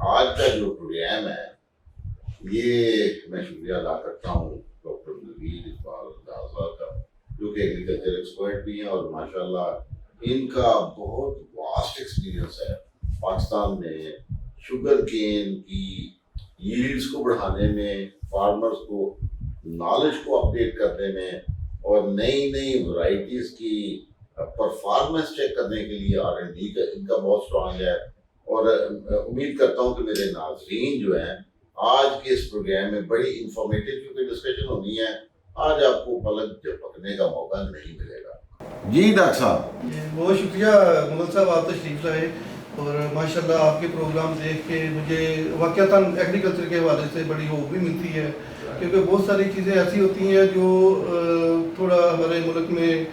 آج کا جو پروگرام ہے یہ میں شکریہ ادا کرتا ہوں ڈاکٹر نوید اقبال صاحب کا جو کہ ایگریکلچر ایکسپرٹ بھی ہیں اور ماشاءاللہ ان کا بہت واسٹ ایکسپیرینس ہے پاکستان میں شوگر کین کی ییلڈز کو بڑھانے میں، فارمرز کو نالج کو اپڈیٹ کرنے میں اور نئی نئی ورائٹیز کی پرفارمنس چیک کرنے کے لیے R&D کا ان کا بہت اسٹرانگ ہے. اور امید کرتا ہوں کہ میرے ناظرین جو ہیں آج کے اس پروگرام میں بڑی انفارمیٹیو کیونکہ ڈسکشن ہونی ہے، آج آپ کو پلک جھپکنے کا موقع نہیں ملے گا. جی ڈاکٹر صاحب. بہت شکریہ مغل صاحب، آپ تشریف لائے اور ماشاءاللہ آپ کے پروگرام دیکھ کے مجھے واقعتاً ایگریکلچر کے حوالے سے بڑی ہوپ بھی ملتی ہے، کیونکہ بہت ساری چیزیں ایسی ہوتی ہیں جو تھوڑا ہمارے ملک میں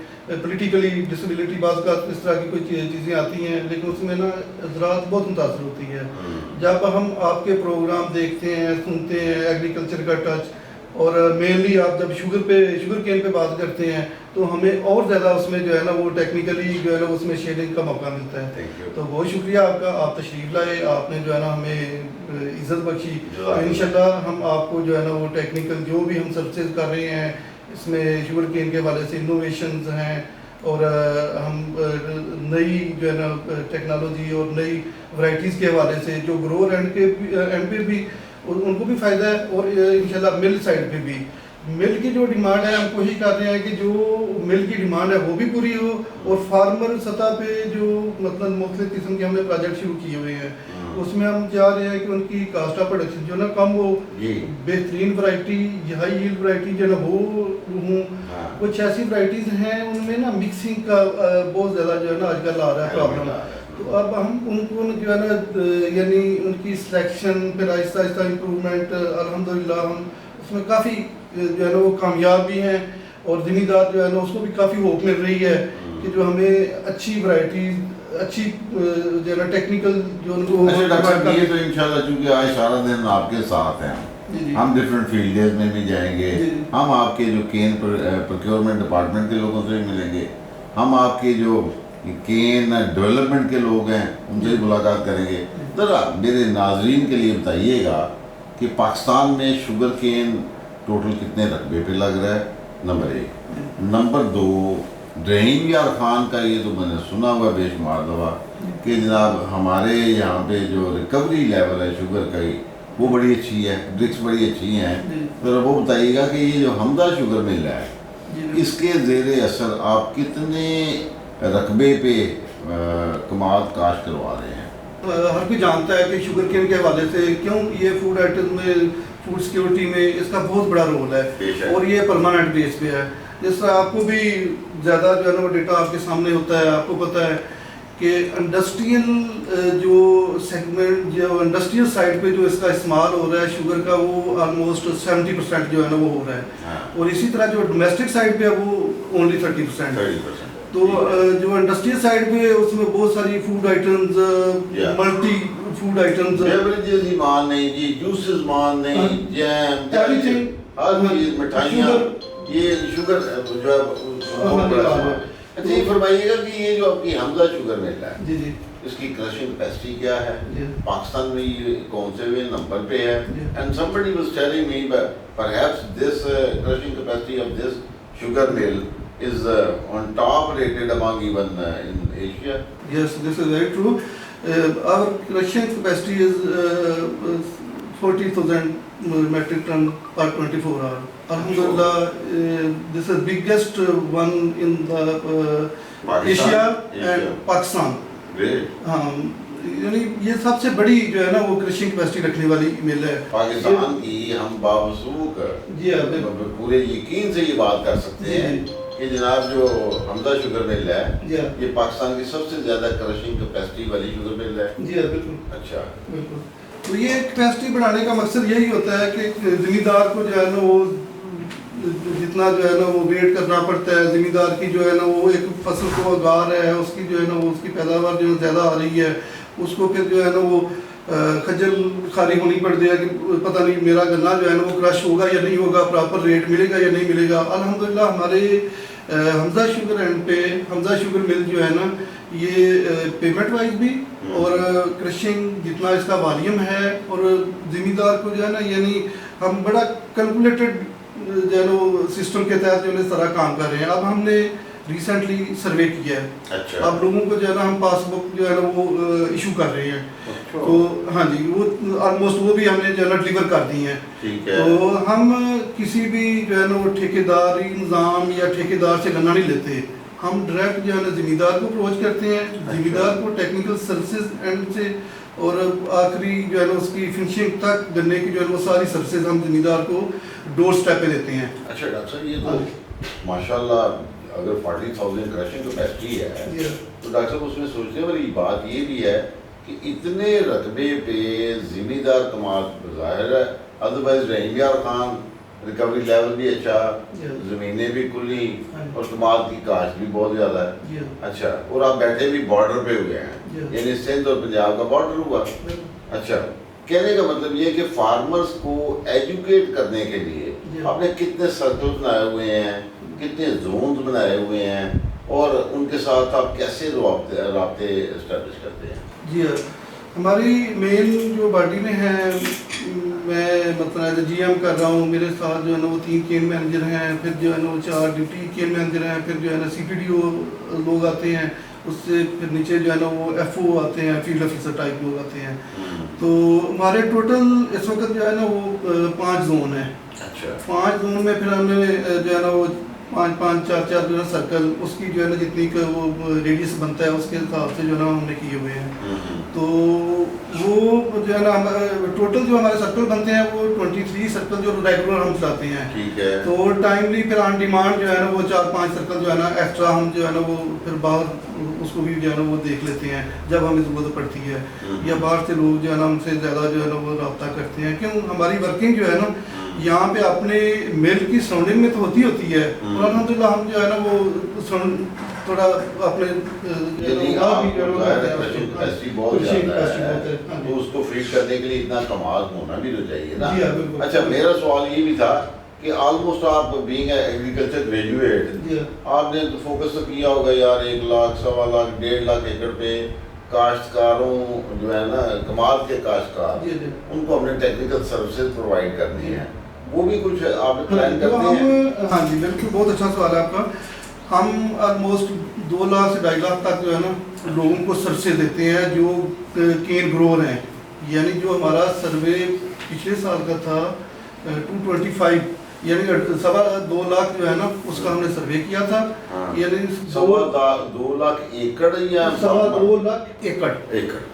پولیٹیکلی ڈسیبلٹی بعض کا اس طرح کی کوئی چیزیں آتی ہیں، لیکن اس میں نا زراعت بہت متاثر ہوتی ہے. جب ہم آپ کے پروگرام دیکھتے ہیں، سنتے ہیں ایگریکلچر کا ٹچ، اور مینلی آپ جب شوگر کین پہ بات کرتے ہیں تو ہمیں اور زیادہ اس میں جو ہے نا وہ ٹیکنیکلی جو ہے نا اس میں شیئرنگ کا موقع ملتا ہے. تو بہت شکریہ آپ کا، آپ تشریف لائے، آپ نے جو ہے نا ہمیں عزت بخشی. انشاءاللہ ہم آپ کو جو ہے نا وہ ٹیکنیکل جو بھی ہم سروسز کر رہے ہیں اس میں شوگر کین کے حوالے سے انوویشنز ہیں اور ہم نئی جو ہے نا ٹیکنالوجی اور نئی ورائٹیز کے حوالے سے جو گروور اینڈ پہ بھی ان کو بھی فائدہ ہے، اور انشاءاللہ مل سائڈ پہ بھی مل کی جو ڈیمانڈ ہے ہم کوشش کر رہے ہیں کہ جو مل کی ڈیمانڈ ہے وہ بھی پوری ہو، اور فارمر سطح پہ جو مطلب مختلف قسم کے ہم نے پروجیکٹ شروع کیے ہوئے ہیں اس میں ہم چاہ رہے ہیں کہ ان کی کاسٹ آف پروڈکشن جو ہے نا کم ہو، بہترین ورائٹی ہائی ییلڈ ورائٹی جو ہے نا وہ ہوں. کچھ ایسی ورائٹیز ہیں ان میں نا مکسنگ کا بہت زیادہ جو ہے نا آج کل آ رہا ہے پرابلم. تو اب ہم ان کو جو ہے نا یعنی ان کی سلیکشن پھر آہستہ آہستہ امپرومنٹ الحمدللہ ہم اس میں کافی جو ہے نا وہ کامیاب بھی ہیں، اور زمیندار جو ہے نا اس کو بھی کافی ہوپ مل رہی ہے کہ جو ہمیں اچھی ورائٹیز اچھی جو ہے نا ٹیکنیکل جو ان کو یہ تو انشاءاللہ چونکہ آج سارا دن آپ کے ساتھ ہیں، ہم ڈفرینٹ فیلڈز میں بھی جائیں گے، ہم آپ کے جو کین پروکیورمنٹ ڈپارٹمنٹ کے لوگوں سے بھی ملیں گے، ہم آپ کے جو کین ڈیولپمنٹ کے لوگ ہیں ان سے ملاقات کریں گے. ذرا میرے ناظرین کے لیے بتائیے گا کہ پاکستان میں شوگر کین ٹوٹل کتنے رقبے پہ لگ رہا ہے، نمبر 1. نمبر 2، ڈرہیم یار خان کا یہ تو میں نے سنا ہوا بے شمار دفعہ کہ جناب ہمارے یہاں پہ جو ریکوری لیول ہے شوگر کا وہ بڑی اچھی ہے، ڈرکس بڑی اچھی ہیں. ذرا وہ بتائیے گا کہ یہ جو حمدہ شوگر مل رہا ہے اس کے زیر اثر آپ کتنے رقبے پہ کماد کاشت کروا رہے ہیں؟ ہر کوئی جانتا ہے کہ شوگر کین کے حوالے سے کیوں یہ فوڈ آئٹم میں فوڈ سیکیورٹی میں اس کا بہت بڑا رول ہے، اور یہ پرماننٹ بیس پہ ہے. جس طرح آپ کو بھی زیادہ جو ہے نا وہ ڈیٹا آپ کے سامنے ہوتا ہے، آپ کو پتہ ہے کہ انڈسٹریل جو سیگمنٹ جو انڈسٹریل سائڈ پہ جو اس کا استعمال ہو رہا ہے شوگر کا وہ آلموسٹ 70% جو ہے نا وہ ہو رہا ہے، اور اسی طرح جو ڈومیسٹک سائڈ پہ ہے وہ اونلی 30%. تو جو انڈسٹریل سائڈ پہ اس میں بہت ساری food items multi food items beverages ہی مان نہیں جی، جوسز مان نہیں، جیم ہر چیز مٹھائیاں، یہ شوگر جو ہے بہت بڑا. اچھا یہ فرمائیے گا کہ یہ جو آپ کی حمزہ شوگر مل رہا ہے جی اس کی کرشنگ کیپیسٹی کیا ہے، پاکستان میں یہ کون سے نمبر پہ ہے؟ And somebody was telling me perhaps this crushing capacity of this sugar mill is on top rated among even in Asia. Yes, this is very true. Our crushing capacity is 40,000 metric ton per 24 hours. Alhamdulillah, this is biggest one in the Asia and Pakistan. Great. یعنی یہ سب سے بڑی جو ہے نا وہ crushing capacity رکھنے والی مل ہے پاکستان کی. ہم باوثوق پورے یقین سے یہ بات کر سکتے ہیں کہ جناب جو حمزہ شوگر مل ہے یہ پاکستان کی سب سے زیادہ کرشنگ کیپیسٹی والی شوگر مل ہے. جی ہاں بالکل. اچھا بالکل. تو یہ کیپیسٹی بڑھانے کا مقصد یہی ہوتا ہے کہ زمیندار کو جو ہے نا وہ جتنا جو ہے نا وہ ویٹ کرنا پڑتا ہے، زمیندار کی جو ہے نا وہ ایک فصل کو اگا رہا ہے اس کی جو ہے نا وہ اس کی پیداوار جو ہے زیادہ آ رہی ہے، اس کو پھر جو ہے نا وہ خجل خاری ہونی پڑتی ہے کہ پتہ نہیں میرا گنا جو ہے نا وہ کرش ہوگا یا نہیں ہوگا، پراپر ریٹ ملے گا یا نہیں ملے گا. الحمدللہ ہمارے حمزہ شوگر اینڈ پہ حمزہ شوگر مل جو ہے نا یہ پیمنٹ وائز بھی اور کرشنگ جتنا اس کا والیوم ہے اور زمیندار کو جو ہے نا یعنی ہم بڑا کیلکولیٹڈ جو ہے نا سسٹم کے تحت جو ہے اس طرح کام کر رہے ہیں. اب ہم نے ریسنٹلی سروے کیا ہے. اچھا. اب لوگوں کو جو ہے نا ہم پاس بک جو ہے نا وہ ایشو کر رہے ہیں. تو ہاں جی وہ آلموسٹ وہ بھی ہم نے جو ہے نا ڈلیور کر دی ہیں. تو ہم کسی بھی جو ہے نا وہ ٹھیکیداری نظام یا ٹھیکیدار سے گنا نہیں لیتے. ہم ڈائریکٹ جو ہے نا زمیندار کو اپروچ کرتے ہیں, زمیندار کو ٹیکنیکل سروسز اینڈ سے اور آخری جو ہے نا اس کی فنشنگ تک گنے کی جو ہے وہ ساری سروسز ہم زمیندار کو ڈور سٹیپ پہ دیتے ہیں. اچھا ڈاکٹر صاحب یہ تو ماشاءاللہ اگر 40,000 کرشنگ کیپیسٹی ہے تو ڈاکٹر صاحب اس میں سوچنے والی بات یہ بھی ہے کہ اتنے رقبے پہ زمیندار کمال ظاہر ہے, ادروائز رحیم یار خان ریکوری لیول بھی اچھا, زمینیں بھی کھلی اور کمال کی کاشت بھی بہت زیادہ ہے. اچھا, اور آپ بیٹھے بھی بارڈر پہ ہوئے ہیں یعنی سندھ اور پنجاب کا بارڈر ہوا. اچھا, کہنے کا مطلب یہ کہ فارمرز کو ایجوکیٹ کرنے کے لیے آپ نے کتنے سرکل بنائے ہوئے ہیں, کتنے زونز بنائے ہوئے ہیں اور ان کے ساتھ آپ کیسے رابطے اسٹیبلش کرتے ہیں؟ جی ہاں, ہماری مین جو باڈی میں ہے, میں مطلب جی ایم کر رہا ہوں, میرے ساتھ جو ہے نا وہ 3 کین مینیجر ہیں, پھر جو ہے نا وہ 4 ڈپٹی کین مینیجر ہیں, پھر جو ہے نا سی پی ڈی او لوگ آتے ہیں, اس سے پھر نیچے جو ہے نا وہ ایف او آتے ہیں, فیلڈ آفیسر ٹائپ لوگ آتے ہیں. تو ہمارے ٹوٹل اس وقت جو ہے نا وہ 5 زون ہیں. 5 زون میں پھر ہم نے جو ہے نا وہ 5 4 جو ہے نا سرکل, اس کی جو ہے نا جتنی کا وہ ریڈیس بنتا ہے اس کے حساب سے جو ہے نا ہم نے کیے ہوئے ہیں. تو وہ جو ہے نا ٹوٹل جو ہمارے سرکل بنتے ہیں وہ 23 سرکل جو ریگولر ہم چلاتے ہیں. تو ٹائملی پھر آن ڈیمانڈ جو ہے نا وہ 4-5 سرکل جو ہے نا ایکسٹرا ہم جو ہے نا وہ پھر باہر اس کو بھی جو ہے نا وہ دیکھ لیتے ہیں جب ہمیں ضرورت پڑتی ہے, یا باہر سے لوگ جو ہے نا ہم سے زیادہ جو ہے نا وہ رابطہ کرتے ہیں. کیوں ہماری ورکنگ جو ہے نا یہاں پہ اپنے مل کی سراؤنڈنگ میں تو ہوتی ہے, اور الحمدللہ ہم جو ہے نا وہ تھوڑا اپنے تو اس کو فیڈ کرنے کے لیے اتنا کمال ہونا بھی تو چاہیے نا. اچھا, میرا سوال یہ بھی تھا کہ آلموسٹ آپ بینگ اے ایگریکلچر گریجویٹ آپ نے تو فوکس تو کیا ہوگا یار 1 لاکھ 1.25 لاکھ 1.5 لاکھ ایکڑ پہ کاشتکاروں جو ہے نا کمال کے کاشتکار ان کو ہم نے ٹیکنیکل سروسز پرووائڈ کرنی ہے, وہ بھی کچھ آپ پلان کرتے ہیں؟ ہاں جی بالکل, بہت اچھا سوال ہے آپ کا. ہم آلموسٹ 2 لاکھ سے 2.5 لاکھ تک جو ہے نا لوگوں کو سروسز دیتے ہیں جو کین گروور ہیں. یعنی جو ہمارا سروے پچھلے سال کا تھا 225 یعنی 2.25 لاکھ جو ہے نا اس کا ہم نے سروے کیا تھا. یعنی 2 لاکھ ایکڑ یا 2.25 لاکھ ایکڑ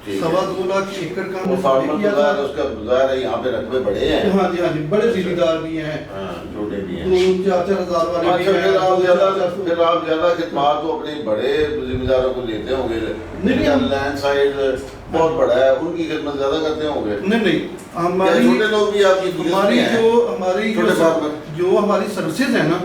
2.25 لاکھ ایکڑ کا ہم نے سروے کیا تھا. اس کا ظاہر ہے یہاں پہ رقبے بڑے ہیں. ہاں جی, ہاں جی, بڑے زمیندار بھی ہیں, چھوٹے بھی ہیں, 2-4 ہزار والے بھی ہیں. پھر آپ زیادہ خدمات تو اپنے بڑے زمینداروں کو دیتے ہوں گے, لینڈ سائز بہت بڑا ہے, ان کی خدمت زیادہ کرتے ہوں گے. نہیں, ہماری چھوٹے لوگ بھی آپ کی جو ہماری سروسز ہیں نا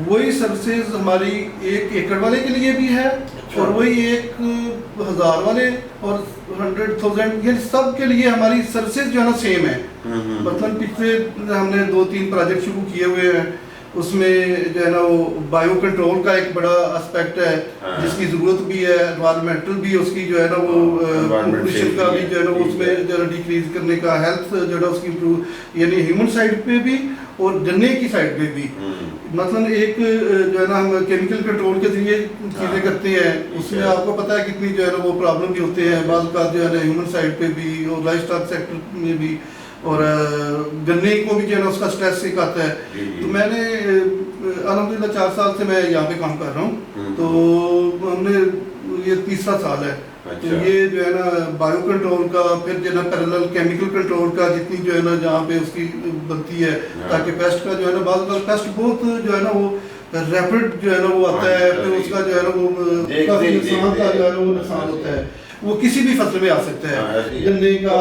وہی سروسز ہماری 1 ایکڑ والے کے لیے بھی ہے, اور وہی 1,000 والے اور 100,000 یہ سب کے لیے ہماری سروسز جو ہے نا سیم ہے. مطلب پچھلے ہم نے 2-3 پروجیکٹ شروع کیے ہوئے ہیں, اس میں جو ہے نا وہ بایو کنٹرول کا ایک بڑا اسپیکٹ ہے جس کی ضرورت بھی ہے, انوائرمنٹل بھی اس کی جو ہے نا وہ پولوشن کا بھی جو ہے نا اس میں جو ہے نا ڈیکریز کرنے کا, ہیلتھ جو ہے نا اس کی امپروو یعنی ہیومن سائڈ پہ بھی اور گنے کی سائڈ پہ بھی. مثلاً ایک جو ہے نا ہم کیمیکل کنٹرول کے ذریعے چیزیں کرتے ہیں, اس میں آپ کو پتہ ہے کتنی جو ہے نا وہ پرابلم بھی ہوتے ہیں بعض کا جو ہے نا ہیومن سائڈ پہ بھی اور لائف اسٹاک سیکٹر میں بھی, اور گنے کو بھی جو ہے نا اس کا سٹریس ایک آتا ہے. تو میں نے الحمدللہ 4 سال سے میں یہاں پہ کام کر رہا ہوں, تو ہم نے یہ 3را سال ہے. تو یہ جو ہے نا بایو کنٹرول کا, پھر جو ہے نا پیرالل کیمیکل کنٹرول کا جتنی جو ہے نا جہاں پہ اس کی بنتی ہے تاکہ پیسٹ کا جو ہے نا بعض پیسٹ بہت جو ہے نا وہ ریپڈ جو ہے نا وہ آتا ہے, پھر اس کا جو ہے نا وہ کافی نقصان کا جو ہے نا وہ نقصان ہوتا ہے, وہ کسی بھی فصل میں آ سکتا ہے. گنے کا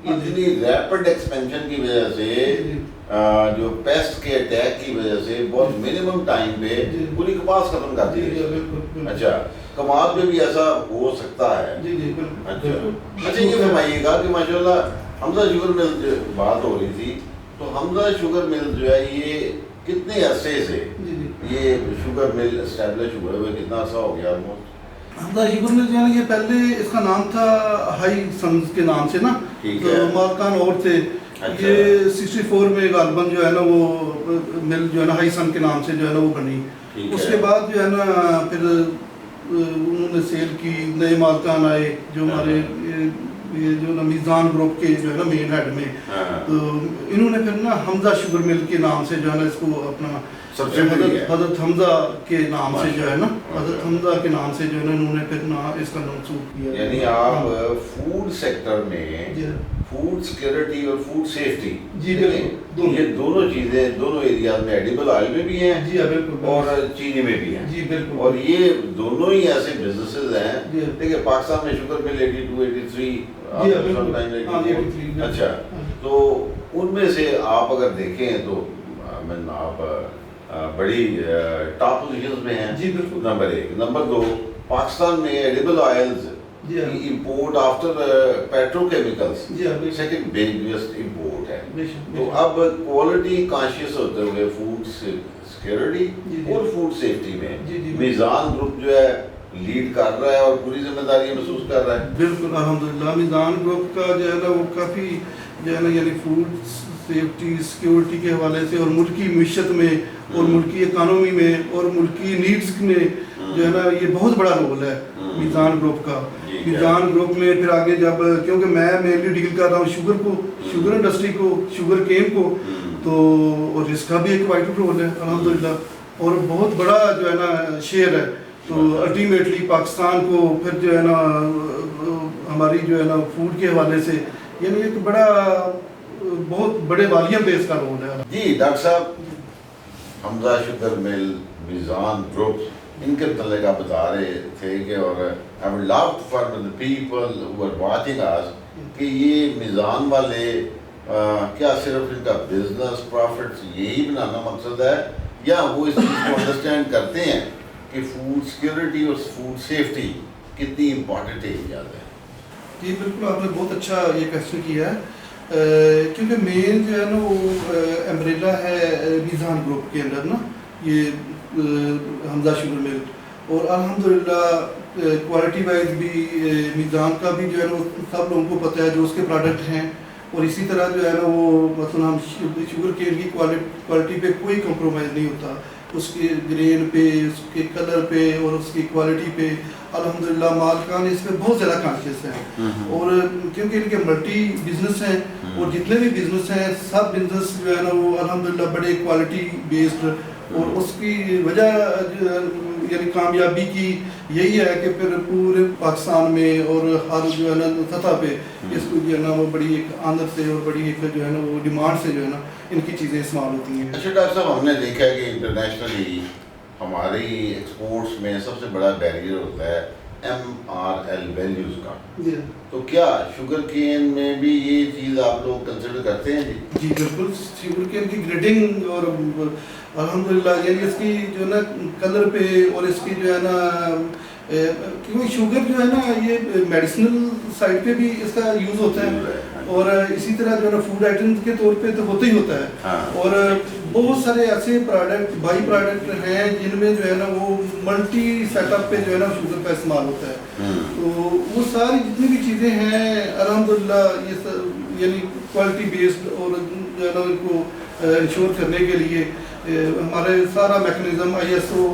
اتنی ریپڈ ایکسپینشن کی وجہ سے جو پیسٹ کے اٹیک کی وجہ سے بہت منیمم ٹائم پہ پوری کپاس ختم کر دی ہے. اچھا, کمال میں بھی ایسا ہو سکتا ہے. اچھا, یہ فرمائیے گا کہ ماشاءاللہ حمزہ شوگر مل جو بات ہو رہی تھی, تو حمزہ شوگر مل جو ہے یہ کتنے عرصے سے جی جی یہ شوگر مل اسٹیبلش ہوئے ہوئے کتنا عرصہ ہو گیا آلموسٹ؟ حمزہ شوگر مل جو ہے نا یہ پہلے اس کا نام تھا ہائی سنز کے نام سے نا، ٹھیک تو ہے، مالکان اور تھے. اچھا. یہ 64 میں غالباً جو ہے نا وہ مل جو ہے نا ہائی سن کے نام سے جو ہے نا وہ بنی. ٹھیک اس ہے. کے بعد جو ہے نا پھر انہوں نے سیل کی، نئے مالکان آئے جو ہمارے یہ جو نا میزان گروپ کے جو ہے نا مین ہیڈ میں، ہاں. تو انہوں نے پھر نا حمزہ شوگر مل کے نام سے جو ہے نا اس کو اپنا حضرت حمزہ کے نام سے جو ہے نا حضرت حمزہ کے نام سے جو ہے نا انہوں نے پھر نا اس کا منسوخ کیا. یعنی آپ فوڈ سیکٹر میں جی فوڈ سیکورٹی اور فوڈ سیفٹی جی بالکل یہ دونوں چیزیں دونوں ایریاز میں ایڈیبل آئل میں بھی ہیں جی بالکل اور چینی میں بھی ہیں جی بالکل. اور یہ دونوں ہی ایسے بزنسز ہیں. جی دیکھیں پاکستان میں شوگر مل 82 83 اچھا، تو ان میں سے آپ اگر دیکھیں تو آپ بڑی ٹاپ پوزیشنز میں ہیں. جی بالکل. نمبر 1. نمبر 2 پاکستان میں edible oils import after petro chemicals second biggest import ہے. تو اب کوالٹی کانشیس ہوتے ہوئے فوڈ سیکورٹی اور فوڈ سیفٹی میں میزان گروپ جو ہے لیڈ کر رہا ہے اور پوری ذمہ داری محسوس کر رہا ہے. بالکل الحمدللہ. میزان گروپ کا جو ہے نا وہ کافی جو ہے نا یعنی فوڈ سیفٹی سیکورٹی کے حوالے سے اور ملکی معیشت میں اور ملکی اکانومی میں اور ملکی نیڈز میں جو ہے نا یہ بہت بڑا رول ہے میزان گروپ کا. میزان گروپ میں پھر آگے جب کیونکہ میں مینلی ڈیل کر رہا ہوں شوگر کو، شوگر انڈسٹری کو، شوگر کین کو، تو اور اس کا بھی ایک وائٹل رول ہے الحمدللہ اور بہت بڑا جو ہے نا شیئر ہے. تو الٹیمیٹلی پاکستان کو پھر جو ہے نا ہماری جو ہے نا فوڈ کے حوالے سے یعنی ایک بڑا بہت بڑے والیوم پہ اس کا رول ہے. جی ڈاکٹر صاحب، حمزہ شوگر مل، میزان گروپ، ان کے متعلق آپ بتا رہے تھے کہ اور I would love for the people who are watching us کہ یہ میزان والے کیا صرف ان کا بزنس پروفٹس یہی بنانا مقصد ہے یا وہ اس چیز کو انڈرسٹینڈ کرتے ہیں کہ فوڈ سیکورٹی اور فوڈ سیفٹی کتنی امپورٹنٹ ہے ایجاد ہے؟ جی بالکل، آپ نے بہت اچھا یہ کویسچن کیا ہے کیونکہ مین جو ہے نا وہ امبریلا ہے میزان گروپ کے اندر نا یہ حمزہ شوگر مل، اور الحمدللہ کوالٹی وائز بھی میزان کا بھی جو ہے نا سب لوگوں کو پتہ ہے جو اس کے پروڈکٹ ہیں، اور اسی طرح جو ہے نا وہ مثلا ہم شوگر کین کی کوالٹی پہ کوئی کمپرومائز نہیں ہوتا، اس کے گرین پہ، اس کے کلر پہ اور اس کی کوالٹی پہ الحمدللہ مالکان اس پہ بہت زیادہ کانشیس ہیں. اور کیونکہ ان کے ملٹی بزنس ہیں اور جتنے بھی بزنس ہیں سب بزنس جو ہے نا وہ الحمدللہ بڑے کوالٹی بیسڈ، اور اس کی وجہ یعنی کامیابی کی یہی ہے کہ پھر پورے پاکستان میں اور ہر جو ہے نا سطح پہ اس کو جو ہے نا وہ بڑی ایک آمد سے اور بڑی ایک جو ہے نا وہ ڈیمانڈ سے جو ہے نا ان کی چیزیں استعمال ہوتی ہیں. اچھا ڈاکٹر صاحب، ہم نے دیکھا ہے کہ انٹرنیشنلی ہماری ایکسپورٹس میں سب سے بڑا بیریئر ہوتا ہے MRL ویلیوز کا. تو کیا شوگر کین میں بھی یہ چیز آپ لوگ کنسیڈر کرتے ہیں؟ جی بالکل. شوگر کین کی گریڈنگ اور الحمدللہ یعنی اس کی جو ہے نا کلر پہ اور اس کی جو ہے نا کیونکہ شوگر جو ہے نا یہ میڈیسنل سائڈ پہ بھی اس کا یوز ہوتا ہے اور اسی طرح جو ہے نا فوڈ آئٹم کے طور پہ تو ہوتا ہی ہوتا ہے. اور بہت سارے ایسے پروڈکٹ بائی پروڈکٹ ہیں جن میں جو ہے نا وہ ملٹی سیٹ اپ پہ جو ہے نا شوگر کا استعمال ہوتا ہے. تو وہ ساری جتنی بھی چیزیں ہیں الحمدللہ یہ یعنی کوالٹی بیسڈ اور جو ہے نا ان کو انشور کرنے کے لیے ہمارے سارا میکنزم ISO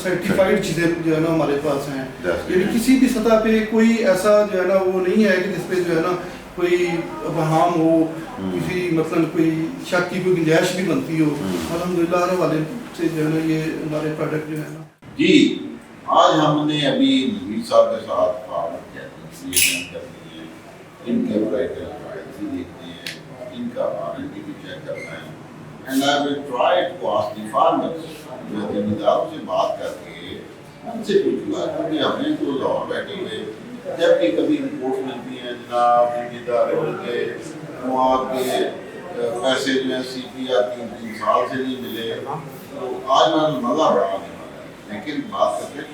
سرٹیفائڈ چیزیں جو ہے نا ہمارے پاس ہیں. یعنی کسی بھی سطح پہ کوئی ایسا جو ہے نا وہ نہیں ہے کہ جس پہ جو ہے نا کوئی ابہام ہو، کسی مثلاً کوئی شک کی کوئی گنجائش بھی بنتی ہو. الحمدللہ ہر حوالے سے جو ہے نا یہ ہمارے پروڈکٹ جو ہے نا. جی آج ہم نے ابھی نوید صاحب کے ساتھ بات کرنی ہے، ان کے ورائٹل دیکھتے ہیں، ان کا R&D بھی چیک کرنا ہے. And I will try to ask the farmers جو زمینداروں سے بات کر کے ان سے پوچھوں گا کہ ہمیں تو لاہور بیٹھے ہوئے جب بھی کبھی رپورٹ ملتی ہیں جناب ادارے کے مواد کے پیسے جو ہیں CPR 3 سال سے نہیں ملے، تو آج میں مزہ بڑا آنے والا ہے. لیکن بات کرتے ہیں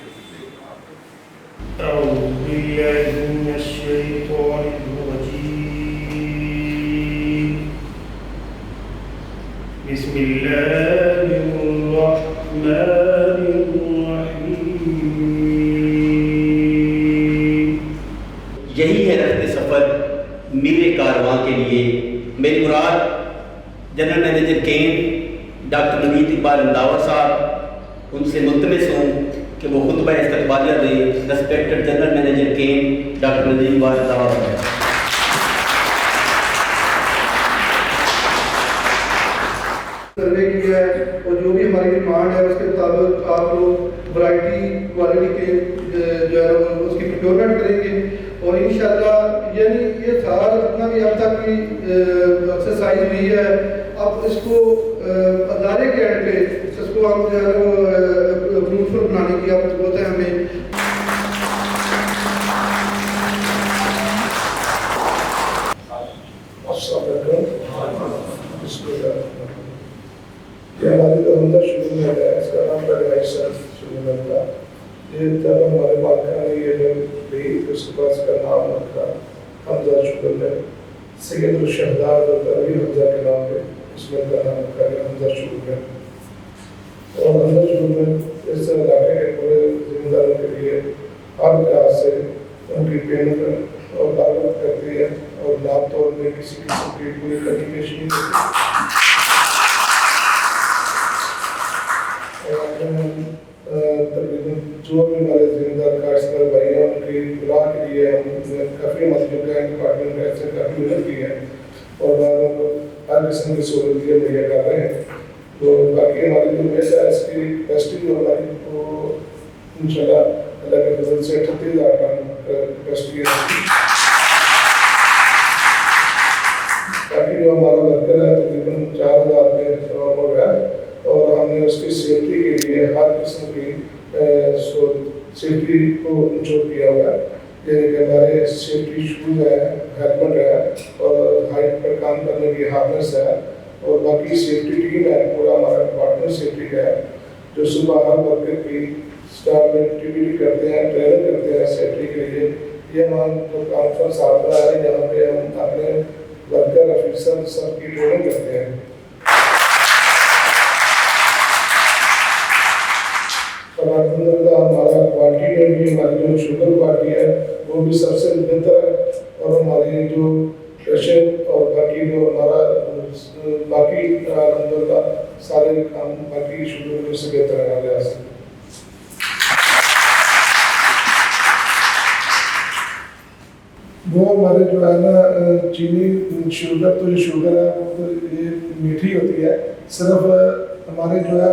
أعوذ بالله من الشيطان الرجيم بسم الله میرے کارواں کے لیے میری مراد جنرل مینیجر کین ڈاکٹر نوید اقبال انداور صاحب، ان سے ملتمس ہوں کہ وہ خطبہ استقبالیہ دیں. ریسپیکٹڈ جنرل مینیجر کین ڈاکٹر نوید اقبال انداور صاحب. سروے کیا ہے اور جو بھی ہماری ڈیمانڈ ہے اس کے مطابق آپ لوگ ورائٹی کوالٹی کے جو ہے اس کی پروکیورمنٹ کریں گے. اور انشاءاللہ یعنی یہ سال اتنا بھی اب تک کی ایکسرسائز ہوئی ہے. اب اس کو ادارے کے اینڈ پہ اس کو ہم جو ہے وہ فروٹفل بنانے کی اب ضرورت ہے ہمیں. یہ ہماری درمدہ شروع میں ہے، اس کا نام ہے شروع میں تھا. یہ جب ہمارے مالکہ نے یہ جب لی اس کے بعد اس کا نام رکھا حمزہ شکر ہے. سید الشہداء علی حمزہ کے نام پہ اس میں کا نام رکھا گیا حمزہ شکر ہے. اور حمزہ شکر میں اس علاقے کے پورے ذمہ داروں کے لیے ہر لحاظ سے ان کی پیمنٹ اور تعلق کرتی ہے اور لاب طور میں کسی قسم کی کوئی کمی پیش نہیں کرتی. تقریباً جو بھی ہمارے ذمہ دار کاشتکار بھائی ہیں ان کی اطلاع کے لیے ہم کافی مطلب ڈپارٹمنٹ میں ایسے کافی محنت کی ہے اور بعد ہم ہر قسم کی سہولتیں مہیا کر رہے ہیں. تو باقی ہماری جو میز ہے اس کی کیپیسٹی جو ہماری وہ انشاءاللہ اللہ کے فضل سے 38,000 ٹن کیپیسٹی ہے. باقی جو ہمارا ورکر ہے تقریباً 4,000 پہ ہو گیا اور ہم نے اس کی سیفٹی کے لیے ہر قسم کی سیفٹی کو انشور کیا ہوا ہے. یعنی کہ ہمارے سیفٹی شوز ہے، ہیلمٹ ہے اور ہائٹ پر کام کرنے کی ہارنس ہے اور باقی سیفٹی ٹیم ہے. پورا ہمارا ڈپارٹمنٹ سیفٹی کا ہے جو صبح ہر ورکر کی اسٹاف میں ایکٹیویٹی کرتے ہیں، ٹریننگ کرتے ہیں سیفٹی کے لیے. یہ ہمارا جو کانفرنس آتا ہے جہاں پہ ہم اپنے ورکر آفیسر سب کی ٹریننگ کرتے ہیں. الحمدللہ ہمارا کوالٹی میں بھی ہماری جو شوگر کوالٹی ہے وہ بھی سب سے بہتر ہے اور ہماری جو پیشنٹ اور باقی جو ہمارا باقی الحمدللہ سارے کام باقی شوگر سے بہتر ہے ہمارے یہاں سے. وہ ہمارے جو ہے نا چینی شوگر تو یہ شوگر ہے وہ تو یہ میٹھی ہوتی ہے. صرف ہمارے جو ہے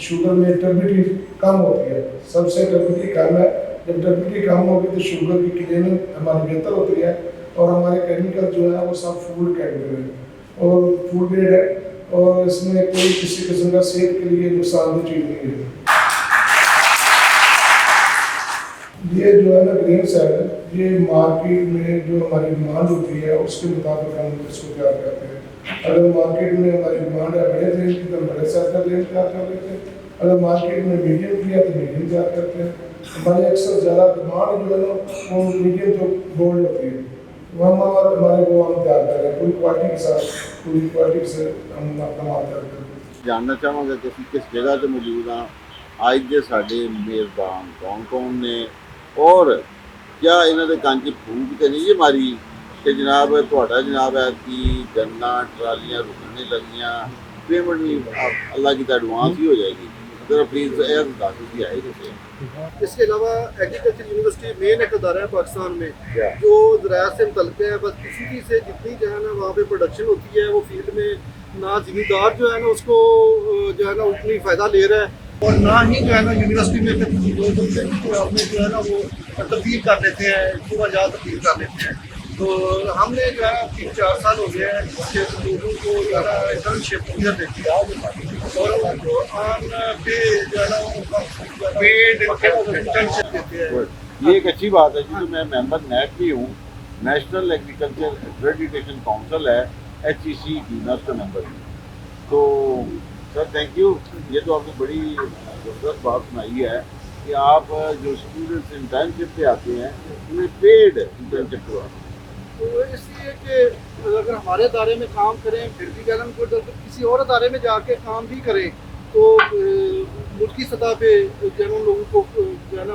شوگر میں ٹربیٹی کم ہوتی ہے، سب سے ٹربیٹی کم ہے. جب ٹربیٹی کم ہوگی تو شوگر کی کلیننگ ہماری بہتر ہوتی ہے اور ہمارے کیمیکل جو ہے وہ سب فوڈ کیمیکل ہے اور فوڈ گریڈ ہے اور اس میں کوئی کسی قسم کا صحت کے لیے نقصان دہ چیز نہیں ہے. یہ جو ہے نا گرین سیڈ یہ مارکیٹ میں جو ہماری ڈیمانڈ ہوتی ہے اس کے مطابق ہم اس کو تیار کرتے ہیں. اگر مارکیٹ میں ہماری ڈیمانڈ ہے بڑے رینج کی تو بڑے سیٹ کا رینج تیار کر لیتے ہیں. اگر مارکیٹ میں میڈیم کی ہے تو میڈیم تیار کرتے ہیں. ہماری اکثر زیادہ ڈیمانڈ جو ہے نا وہ میڈیم جو گولڈ ہوتی ہے وہ ہمارے وہ ہم تیار کر رہے ہیں. پوری کوالٹی کے ساتھ پوری کوالٹی سے ہم اپنا مال تیار کرتے ہیں. جاننا چاہوں گا کہ کس جگہ سے موجود ہیں آج کے ساڈے میزبان کون کون نے اور کیا انہوں نے کانچی پھونک تو نہیں ماری کہ جناب تھوڑا جناب ہے کہ گنا ٹرالیاں رکنے لگیاں پیمنٹ نہیں اللہ کی تو ایڈوانس ہی ہو جائے گی. ذرا پلیز یہ بتا دیجیے آئے جیسے. اس کے علاوہ ایگریکلچر یونیورسٹی مین ایک ادارہ ہے پاکستان میں جو زراعت سے متعلق ہے. بس کسی سے جتنی جو ہے نا وہاں پہ پروڈکشن ہوتی ہے وہ فیلڈ میں نہ زمیندار جو ہے نا اس کو جو ہے نا اتنی فائدہ لے رہا ہے اور نہ ہی جو ہے نا یونیورسٹی میں اپنے جو ہے نا وہ تبدیل کر لیتے ہیں، صبح جا تبدیل کر لیتے ہیں. تو ہم نے جو ہے 3-4 سال ہو گئے ہیں کہ لوگوں کو جو ہے نا انٹرنشپ دیتی ہے اور ان کو آن پے جو ہے نا پیڈ انٹرنشپ دیتے ہیں. یہ ایک اچھی بات ہے کیونکہ میں ممبر نیٹ بھی ہوں، نیشنل ایگریکلچر ایکریڈیٹیشن کاؤنسل ہے HEC کی میں اس کا ممبر ہوں. تو سر تھینک یو. یہ تو آپ نے بڑی زبردست بات سنائی ہے کہ آپ جو اسٹوڈنٹس انٹرنشپ پہ آتے ہیں انہیں پیڈ انٹرنشپ کروا. تو اس لیے کہ اگر ہمارے ادارے میں کام کریں پھر بھی جو ہے نا کسی اور ادارے میں جا کے کام بھی کریں تو ملکی سطح پہ جو ہے نا لوگوں کو جو ہے نا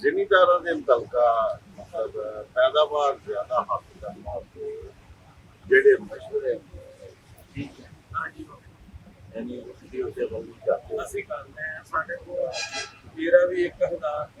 ਜ਼ਿਮੀਂਦਾਰਾਂ ਦੇ ਮੁਤਲਕਾ ਮਤਲਬ ਪੈਦਾਵਾਰ ਜ਼ਿਆਦਾ ਹਾਸਲ ਕਰਨ ਵਾਸਤੇ ਜਿਹੜੇ ਮਸ਼ਵਰੇ ਠੀਕ ਹੈ ਯਾਨੀ ਤੁਸੀਂ ਉਸੇ ਵੱਲ ਕਰਦੇ ਅਸੀਂ ਕਰਦੇ ਹਾਂ ਸਾਡੇ ਕੋਲ ਮੇਰਾ ਵੀ 1050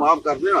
ਮਾਫ ਕਰ ਦੇਣਾ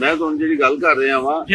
ਮੈਂ ਤੁਹਾਨੂੰ ਜਿਹੜੀ ਗੱਲ ਕਰ ਰਿਹਾ ਵਾਂ ਜੀ,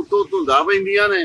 ਉੱਤੋਂ ਧੁੰਦਾਂ ਪੈਂਦੀਆਂ ਨੇ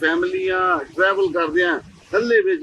ਫੈਮਲੀਆਂ ਟਰੈਵਲ ਕਰਦੇ ਆ ਥੱਲੇ ਵਿੱਚ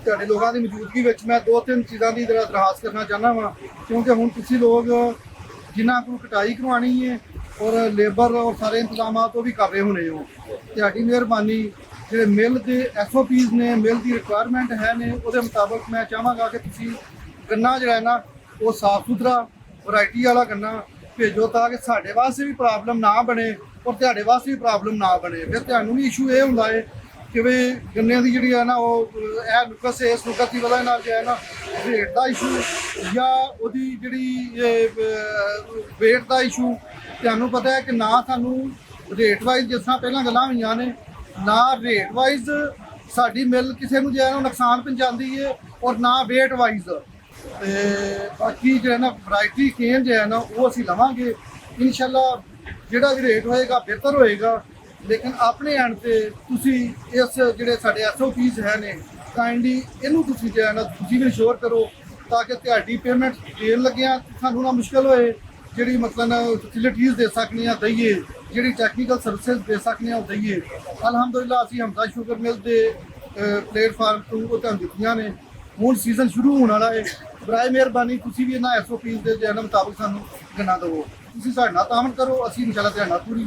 ਤੁਹਾਡੇ ਲੋਕਾਂ ਦੀ ਮੌਜੂਦਗੀ ਵਿੱਚ ਮੈਂ ਦੋ ਤਿੰਨ ਚੀਜ਼ਾਂ ਦੀ ਜਰਾ ਦਰਖਾਸਤ ਕਰਨਾ ਚਾਹੁੰਦਾ ਵਾਂ ਕਿਉਂਕਿ ਹੁਣ ਤੁਸੀਂ ਲੋਕ ਜਿਨ੍ਹਾਂ ਕੋਲ ਕਟਾਈ ਕਰਵਾਉਣੀ ਹੈ ਔਰ ਲੇਬਰ ਔਰ ਸਾਰੇ ਇੰਤਜ਼ਾਮਾਤ ਉਹ ਵੀ ਕਰ ਰਹੇ ਹੋਣੇ ਹੋ ਤੁਹਾਡੀ ਮਿਹਰਬਾਨੀ ਜਿਹੜੇ ਮਿਲ ਦੇ SOPs ਨੇ ਮਿਲ ਦੀ ਰਿਕੁਆਇਰਮੈਂਟ ਹੈ ਨੇ ਉਹਦੇ ਮੁਤਾਬਕ ਮੈਂ ਚਾਹਾਂਗਾ ਕਿ ਤੁਸੀਂ ਗੰਨਾ ਜਿਹੜਾ ਹੈ ਨਾ ਉਹ ਸਾਫ਼ ਸੁਥਰਾ ਵੈਰਾਈਟੀ ਵਾਲਾ ਗੰਨਾ ਭੇਜੋ ਤਾਂ ਕਿ ਸਾਡੇ ਵਾਸਤੇ ਵੀ ਪ੍ਰੋਬਲਮ ਨਾ ਬਣੇ ਔਰ ਤੁਹਾਡੇ ਵਾਸਤੇ ਵੀ ਪ੍ਰੋਬਲਮ ਨਾ ਬਣੇ ਫਿਰ ਤੁਹਾਨੂੰ ਵੀ ਇਸ਼ੂ ਇਹ ਹੁੰਦਾ ਹੈ ਕਿ ਵੀ ਗੰਨਿਆਂ ਦੀ ਜਿਹੜੀ ਹੈ ਨਾ ਉਹ ਇਹ ਨੁਕਸ ਇਸ ਨੁਕਸ ਦੀ ਵਜ੍ਹਾ ਨਾਲ ਜੋ ਹੈ ਨਾ ਰੇਟ ਦਾ ਇਸ਼ੂ ਜਾਂ ਉਹਦੀ ਜਿਹੜੀ ਵੇਟ ਦਾ ਇਸ਼ੂ ਤੁਹਾਨੂੰ ਪਤਾ ਹੈ ਕਿ ਨਾ ਸਾਨੂੰ ਰੇਟ ਵਾਈਜ਼ ਜਿਸ ਤਰ੍ਹਾਂ ਪਹਿਲਾਂ ਗੱਲਾਂ ਹੋਈਆਂ ਨੇ ਨਾ ਰੇਟ ਵਾਈਜ਼ ਸਾਡੀ ਮਿਲ ਕਿਸੇ ਨੂੰ ਜੋ ਹੈ ਨਾ ਨੁਕਸਾਨ ਪਹੁੰਚਾਉਂਦੀ ਹੈ ਔਰ ਨਾ ਵੇਟ ਵਾਈਜ਼ ਤੇ ਬਾਕੀ ਜਿਹੜਾ ਨਾ ਵੈਰਾਈਟੀ ਕੇਨ ਜੋ ਹੈ ਨਾ ਉਹ ਅਸੀਂ ਲਵਾਂਗੇ ਇਨਸ਼ਾਅੱਲਾ ਜਿਹੜਾ ਵੀ ਰੇਟ ਹੋਏਗਾ ਬਿਹਤਰ ਹੋਏਗਾ ਲੇਕਿਨ ਆਪਣੇ ਐਂਡ ਤੇ ਤੁਸੀਂ ਇਸ ਜਿਹੜੇ ਸਾਡੇ SOPs ਹੈ ਨੇ ਕਾਈਂਡਲੀ ਇਹਨੂੰ ਤੁਸੀਂ ਜੋ ਹੈ ਨਾ ਤੁਸੀਂ ਵੀ ਸ਼ੋਰ ਕਰੋ ਤਾਂ ਕਿ ਤੁਹਾਡੀ ਪੇਮੈਂਟ ਦੇਣ ਲੱਗਿਆ ਸਾਨੂੰ ਨਾ ਮੁਸ਼ਕਲ ਹੋਏ ਜਿਹੜੀ ਮਤਲਬ ਫੈਸਿਲਿਟੀਜ਼ ਦੇ ਸਕਨੇ ਆ ਦਈਏ ਜਿਹੜੀ ਟੈਕਨੀਕਲ ਸਰਵਿਸਿਜ਼ ਦੇ ਸਕਨੇ ਆ ਉਹ ਦਈਏ ਅਲਹਮਦੁਲਿਲਾ ਅਸੀਂ ਹਮਜ਼ਾ ਸ਼ੂਗਰ ਮਿਲ ਦੇ ਪਲੇਟਫਾਰਮ ਤੋਂ ਉਹ ਤਾਂ ਦਿੱਤੀਆਂ ਨੇ ਹੁਣ ਸੀਜ਼ਨ ਸ਼ੁਰੂ ਹੋਣ ਵਾਲਾ ਹੈ ਬਰਾਏ ਮਿਹਰਬਾਨੀ ਤੁਸੀਂ ਵੀ ਇਹਨਾਂ SOPs ਦੇ ਜਨਮ ਮੁਤਾਬਕ ਸਾਨੂੰ ਗੰਨਾ ਦਿਓ ਤੁਸੀਂ ਸਾਡੇ ਨਾਲ ਤਾਮਨ ਕਰੋ ਅਸੀਂ ਇਨਸ਼ਾਅੱਲਾ ਤੁਹਾਡੇ ਨਾਲ ਪੂਰੀ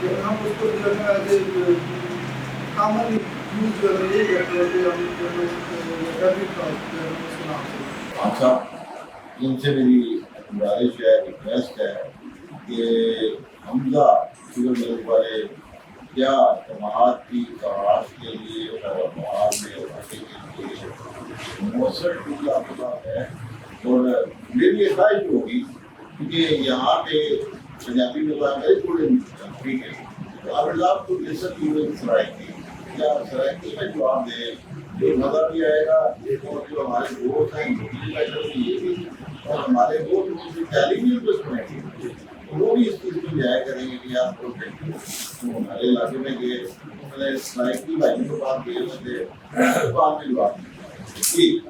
کہ ہم اس کو جو ہے نا ایز اے کامن یوز جو ہے یہ کرتے ہیں کہ ہم جو ہے فیبرک کا استعمال کرتے ہیں. اچھا، ان سے میری گزارش ہے، ریکویسٹ ہے کہ حمزہ شوگر ملک والے کیا جماعت کی تلاش کے لیے پیداوار میں اضافے کے لیے مؤثر ٹول آپ کے پاس ہے. اور میری یہ خواہش ہوگی کیونکہ یہاں پہ پنجابی میں بڑے تھوڑے ٹھیک ہے، تو آپ صاحب کو یہ سب چیزیں سرائکی یا سرائکی میں جواب دیں، جو مزہ بھی آئے گا. اور جو ہمارے دوست ہیں یہ بھی، اور ہمارے وہ تعلیمی کو سنیں گے وہ بھی اس چیز کو جایا کریں گے کہ آپ کو ہمارے علاقے میں گئے انہوں نے سرائکی بھائی کو بات کی، انہوں نے بات میں جواب دیا. ٹھیک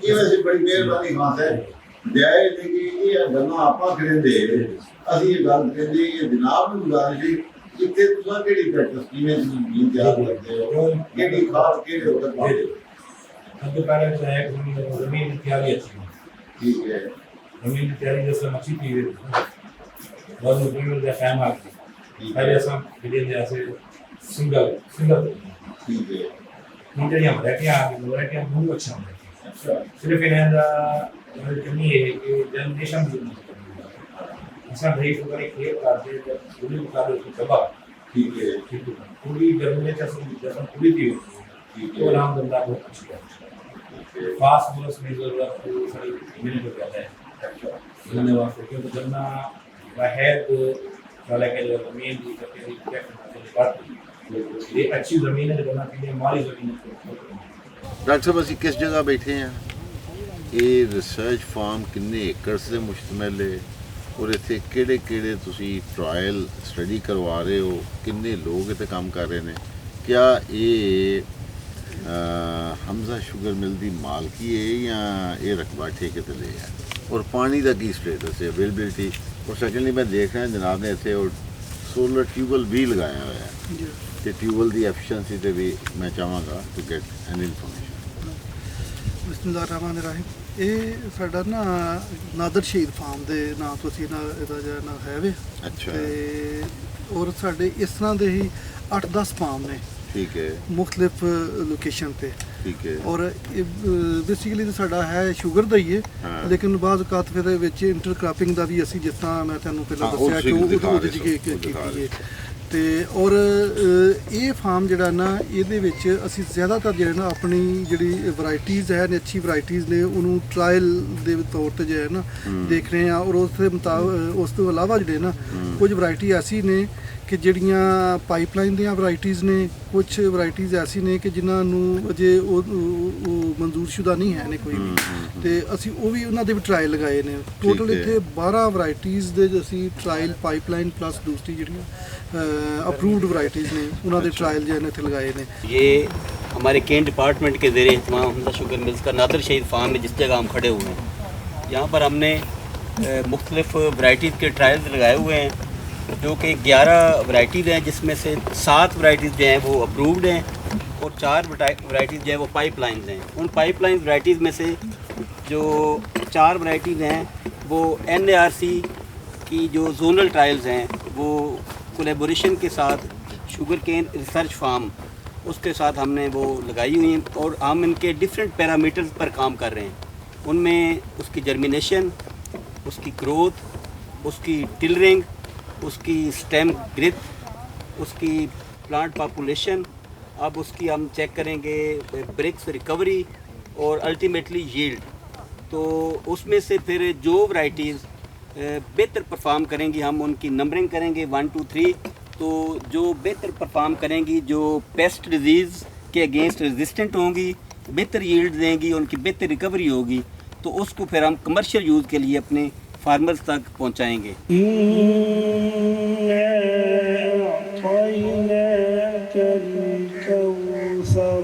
یہ ویسے بڑی مہربانی خاص ہے جائے کہ یہ گلا آپ کریں ابھی یہ گل کریں یہ جناب نے گزارش ہے اتنے تصا کہڑی پریکٹس کیون تیار کرتے ہو کہڑی خاص کہڑے وقت پاتے سب سے پہلے جو ہے زمین کی تیاری اچھی ہے. ٹھیک ہے، زمین کی تیاری جیسے مچھی کی ہوئی بہت زمین کا خیام آ گئی پہلے ایسا بلین جیسے سنگل ٹھیک ہے. ان جڑیاں ورائٹیاں آ گئی ورائٹیاں بہت اچھا ہوتا ہے. صرف انہیں کا کمی ہے کہ جنریشن بھی ایسا نہیں شکر ایک کھیت کرتے جب پوری مقابلے اس کو دبا ٹھیک ہے، ٹھیک ہے پوری گرمی جیسا پوری تھی ہوتی ہے تو الحمد للہ بہت اچھی ہے. فاسٹ بولس میں ضرورت ساری ملنے کو زیادہ ہے دھنیہ واد کیونکہ جمنا واحد والا کے زمین کی یہ اچھی زمین ہے جمنا کے لیے ہماری زمین ہے. ڈاکٹر صاحب اسی کس جگہ بیٹھے ہیں؟ یہ ریسرچ فارم کنے ایکڑ سے مشتمل ہے اور اتنے کہڑے کہڑے تسی ٹرائل اسٹڈی کروا رہے ہو، کنے لوگ اتنے کام کر رہے ہیں؟ کیا یہ حمزہ شوگر مل دی مالکی ہے یا یہ رقبہ ٹھیکے تے لے ہے؟ اور پانی کا کی اسٹیٹس ہے، اویلیبلٹی؟ اور سیکنڈلی میں دیکھ رہا جناب نے اتنے اور سولر ٹیوبل بھی لگایا ہوا ہے کہ ٹیوبل دی ایفیشنسی تے بھی میں چاہاں گا ٹو گیٹ این انفارمیشن. بسم اللہ الرحمن الرحیم. ਇਹ ਸਾਡਾ ਨਾ ਨਾਦਰ ਸ਼ਹੀਦ ਫਾਰਮ ਦੇ ਨਾਂ ਤੋਂ ਅਸੀਂ ਨਾ ਇਹਦਾ ਜਿਹੜਾ ਨਾ ਹੈ ਵੇ. ਅੱਛਾ. ਤੇ ਔਰ ਸਾਡੇ ਇਸ ਤਰ੍ਹਾਂ ਦੇ ਹੀ 8-10 ਫਾਰਮ ਨੇ ٹھیک ہے، ਮੁxtਲਿਫ ਲੋਕੇਸ਼ਨ ਤੇ. ٹھیک ہے. ਔਰ ਬੇਸਿਕਲੀ ਤਾਂ ਸਾਡਾ ਹੈ ਸ਼ੂਗਰ ਦਾ ਹੀ ਹੈ ਹਾਂ. ਲੇਕਿਨ ਬਾਅਦ ਔਕਾਤ ਫਿਰ ਵਿੱਚ ਇੰਟਰ ਕ੍ਰਾਪਿੰਗ ਦਾ ਵੀ ਅਸੀਂ ਜਿਸ ਤਰ੍ਹਾਂ ਮੈਂ ਤੁਹਾਨੂੰ ਪਹਿਲਾਂ ਹਾਂ, ਉਹ ਦੱਸਿਆ ਕਿ ਤੁਸੀਂ ਦਿਖਾ ਉਹਦੇ 'ਚ ਰਹੇ ਸੀ, ਕੀਤੀ ਦਿਖਾ ਰਹੇ ਹੈ. ਤੇ ਔਰ ਇਹ ਫਾਰਮ ਜਿਹੜਾ ਨਾ ਇਹਦੇ ਵਿੱਚ ਅਸੀਂ ਜ਼ਿਆਦਾਤਰ ਜਿਹੜਾ ਨਾ ਆਪਣੀ ਜਿਹੜੀ ਵੈਰਾਈਟੀਜ਼ ਹੈ ਨੇ ਅੱਛੀ ਵੈਰਾਈਟੀਜ਼ ਨੇ ਉਹਨੂੰ ਟਰਾਇਲ ਦੇ ਤੌਰ ਤੇ ਜਿਹੜਾ ਨਾ ਦੇਖ ਰਹੇ ਹਾਂ. ਔਰ ਉਸ ਦੇ ਮੁਤਾਬਕ ਉਸ ਤੋਂ ਇਲਾਵਾ ਜਿਹੜੇ ਨਾ ਕੁਝ ਵੈਰਾਈਟੀ ਐਸੀ ਨੇ ਕਿ ਜਿਹੜੀਆਂ ਪਾਈਪਲਾਈਨ ਦੀਆਂ ਵੈਰਾਈਟੀਜ਼ ਨੇ, ਕੁਝ ਵੈਰਾਈਟੀਜ਼ ਐਸੀ ਨੇ ਕਿ ਜਿਨ੍ਹਾਂ ਨੂੰ ਅਜੇ ਉਹ ਮਨਜ਼ੂਰਸ਼ੁਦਾ ਨਹੀਂ ਹੈ ਨੇ ਕੋਈ ਵੀ, ਤੇ ਅਸੀਂ ਉਹ ਵੀ ਉਹਨਾਂ ਦੇ ਵੀ ਟਰਾਇਲ ਲਗਾਏ ਨੇ. ਟੋਟਲ ਇੱਥੇ 12 ਵੈਰਾਈਟੀਜ਼ ਦੇ ਅਸੀਂ ਟਰਾਇਲ ਪਾਈਪਲਾਈਨ ਪਲੱਸ ਦੂਸਰੀ ਜਿਹੜੀਆਂ اپرووڈ ورائٹیز نے انہوں نے ٹرائل جو ہے نا لگائے نے. یہ ہمارے کین ڈپارٹمنٹ کے زیر اہتمام حمزہ شوگر ملز کا نادر شہید فارم میں جس جگہ ہم کھڑے ہوئے ہیں یہاں پر ہم نے مختلف ورائٹیز کے ٹرائلز لگائے ہوئے ہیں جو کہ 11 ورائٹیز ہیں جس میں سے 7 ورائٹیز جو ہیں وہ اپرووڈ ہیں اور 4 ورائٹیز جو ہیں وہ پائپ لائنز ہیں. ان پائپ لائن ورائٹیز میں سے جو 4 ورائٹیز ہیں وہ NARC کی جو زونل ٹرائلز ہیں وہ کولیبوریشن کے ساتھ شوگر کین ریسرچ فارم اس کے ساتھ ہم نے وہ لگائی ہوئی ہیں اور ہم ان کے ڈفرینٹ پیرامیٹرز پر کام کر رہے ہیں. ان میں اس کی جرمینیشن، اس کی گروتھ، اس کی ٹلرنگ، اس کی سٹیم گریتھ، اس کی پلانٹ پاپولیشن، اب اس کی ہم چیک کریں گے برکس ریکوری اور الٹیمیٹلی ییلڈ. تو اس میں سے پھر جو ورائٹیز بہتر پرفارم کریں گی ہم ان کی نمبرنگ کریں گے 1 2 3. تو جو بہتر پرفارم کریں گی، جو پیسٹ ڈیزیز کے اگینسٹ ریزسٹنٹ ہوں گی، بہتر ییلڈ دیں گی، ان کی بہتر ریکوری ہوگی، تو اس کو پھر ہم کمرشل یوز کے لیے اپنے فارمرز تک پہنچائیں گے. الكوثر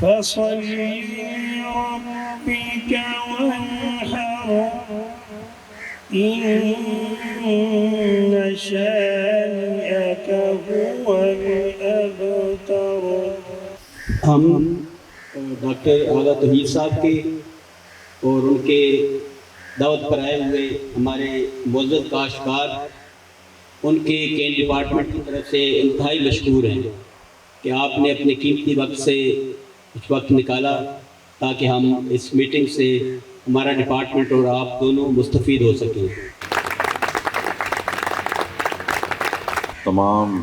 فصل لربك وانحر إن شانئك هو الأبتر. ہم ڈاکٹر اعلیٰ توحید صاحب کے اور ان کے دعوت پر آئے ہوئے ہمارے معزز کاشتکار ان کے کین ڈپارٹمنٹ کی طرف سے انتہائی مشکور ہیں کہ آپ نے اپنے قیمتی وقت سے کچھ وقت نکالا تاکہ ہم اس میٹنگ سے ہمارا ڈپارٹمنٹ اور آپ دونوں مستفید ہو سکیں. تمام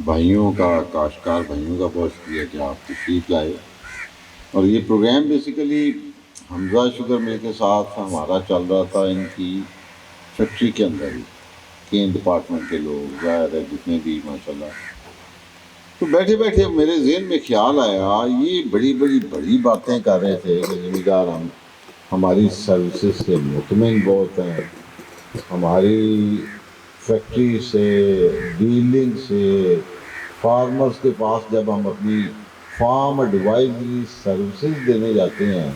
بھائیوں کا، کاشتکار بھائیوں کا بہت شکریہ کہ آپ تشریف لائے. اور یہ پروگرام بیسیکلی حمزہ شوگر مل کے ساتھ ہمارا چل رہا تھا ان کی فیکٹری کے اندر ہی. کین ڈپارٹمنٹ کے لوگ ظاہر ہے جتنے بھی ماشاءاللہ. تو بیٹھے بیٹھے میرے ذہن میں خیال آیا یہ بڑی باتیں کر رہے تھے کہ زمیندار ہم ہماری سروسز سے مطمئن بہت ہیں، ہماری فیکٹری سے، ڈیلنگ سے، فارمرز کے پاس جب ہم اپنی فارم ایڈوائزری سروسز دینے جاتے ہیں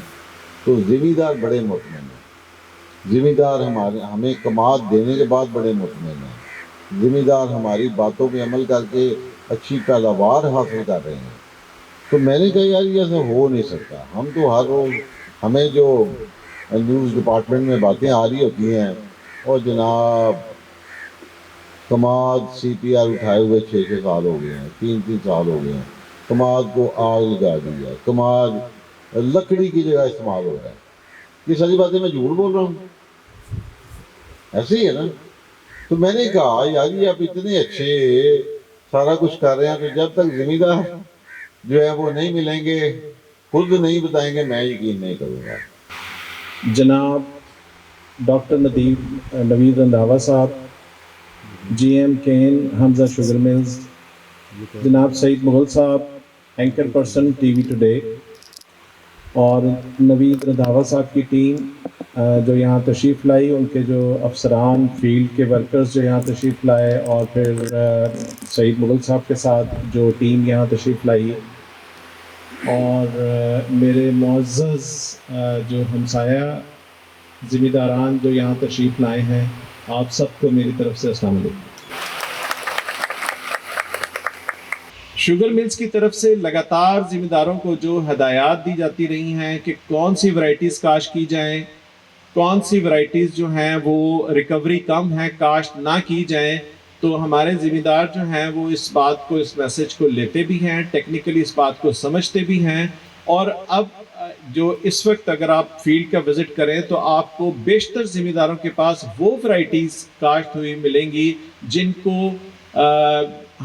تو زمیندار بڑے مطمئن ہیں. زمیندار ہمیں کماد دینے کے بعد بڑے مطمئن ہیں. زمیندار ہماری باتوں پہ عمل کر کے اچھی پیداوار حاصل کر رہے ہیں. تو میں نے کہا یار یہ ایسا ہو نہیں سکتا. ہم تو ہر روز ہمیں جو نیوز ڈپارٹمنٹ میں باتیں آ رہی ہوتی ہیں اور جناب کماد CPR اٹھائے ہوئے 6 سال ہو گئے ہیں، 3 سال ہو گئے ہیں، کماد کو آگ لگا دی ہے، کماد لکڑی کی جگہ استعمال ہو رہا ہے. یہ ساری باتیں میں جھوٹ بول رہا ہوں؟ ایسے ہی ہے نا. تو میں نے کہا یار یہ آپ اتنے اچھے سارا کچھ کر رہے ہیں تو جب تک زمیندار جو ہے وہ نہیں ملیں گے، خود نہیں بتائیں گے، میں یقین نہیں کروں گا. جناب ڈاکٹر نوید رنداوا صاحب، GM can Hamza sugar mills, جناب سعید مغل صاحب اینکر پرسن TV ٹوڈے، اور نوید رنداوا صاحب کی ٹیم جو یہاں تشریف لائی، ان کے جو افسران، فیلڈ کے ورکرز جو یہاں تشریف لائے، اور پھر سعید مغل صاحب کے ساتھ جو ٹیم یہاں تشریف لائی، اور میرے معزز جو ہمسایہ زمینداران جو یہاں تشریف لائے ہیں، آپ سب کو میری طرف سے السلام علیکم. شوگر ملز کی طرف سے لگاتار زمینداروں کو جو ہدایات دی جاتی رہی ہیں کہ کون سی ورائٹیز کاشت کی جائیں، کون سی ورائٹیز جو ہیں وہ ریکوری کم ہے کاشت نہ کی جائیں، تو ہمارے زمیندار جو ہیں وہ اس بات کو، اس میسج کو لیتے بھی ہیں، ٹیکنیکلی اس بات کو سمجھتے بھی ہیں. اور اب جو اس وقت اگر آپ فیلڈ کا وزٹ کریں تو آپ کو بیشتر زمینداروں کے پاس وہ ورائٹیز کاشت ہوئی ملیں گی جن کو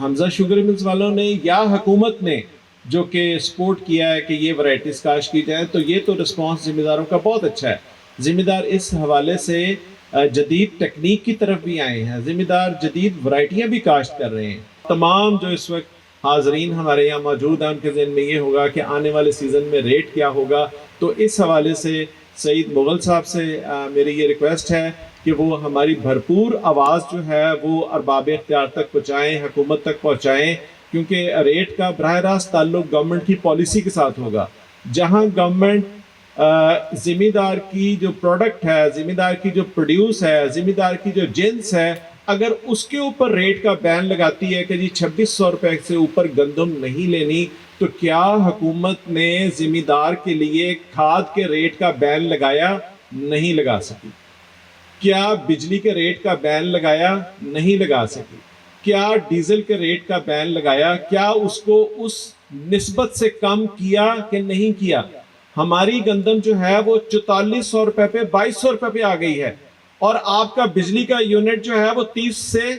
حمزہ شوگر ملز والوں نے یا حکومت نے جو کہ سپورٹ کیا ہے کہ یہ ورائٹیز کاشت کی جائیں. تو یہ تو رسپانس زمینداروں کا بہت اچھا ہے. زمیندار اس حوالے سے جدید ٹیکنیک کی طرف بھی آئے ہیں، زمیندار جدید ورائٹیاں بھی کاشت کر رہے ہیں. تمام جو اس وقت حاضرین ہمارے یہاں موجود ہیں ان کے ذہن میں یہ ہوگا کہ آنے والے سیزن میں ریٹ کیا ہوگا. تو اس حوالے سے سعید مغل صاحب سے میری یہ ریکویسٹ ہے کہ وہ ہماری بھرپور آواز جو ہے وہ ارباب اختیار تک پہنچائیں، حکومت تک پہنچائیں، کیونکہ ریٹ کا براہ راست تعلق گورنمنٹ کی پالیسی کے ساتھ ہوگا. جہاں گورنمنٹ زمیندار کی جو پروڈکٹ ہے، زمیندار کی جو پروڈیوس ہے، زمیندار کی جو جنس ہے، اگر اس کے اوپر ریٹ کا بین لگاتی ہے کہ جی 2600 روپے سے اوپر گندم نہیں لینی، تو کیا حکومت نے زمیندار کے لیے کھاد کے ریٹ کا بین لگایا؟ نہیں لگا سکی. کیا بجلی کے ریٹ کا بین لگایا؟ نہیں لگا سکی. کیا ڈیزل کے ریٹ کا بین لگایا؟ کیا اس کو اس نسبت سے کم کیا کہ نہیں کیا؟ ہماری گندم جو ہے وہ 4400 روپے پہ 2200 روپے پہ آ گئی ہے، اور آپ کا بجلی کا یونٹ جو ہے وہ 30 سے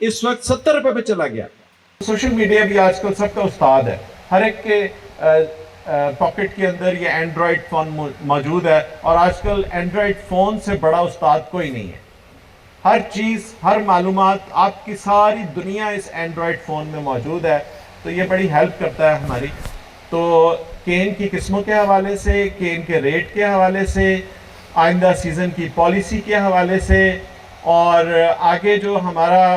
اس وقت 70 روپے پہ چلا گیا. سوشل میڈیا بھی آج کل سب کا استاد ہے. ہر ایک کے پاکٹ کے اندر یہ اینڈرائڈ فون موجود ہے، اور آج کل اینڈرائڈ فون سے بڑا استاد کوئی نہیں ہے. ہر چیز، ہر معلومات، آپ کی ساری دنیا اس اینڈرائڈ فون میں موجود ہے. تو یہ بڑی ہیلپ کرتا ہے ہماری. تو کین کی قسموں کے حوالے سے، کین کے ریٹ کے حوالے سے، آئندہ سیزن کی پالیسی کے حوالے سے، اور آگے جو ہمارا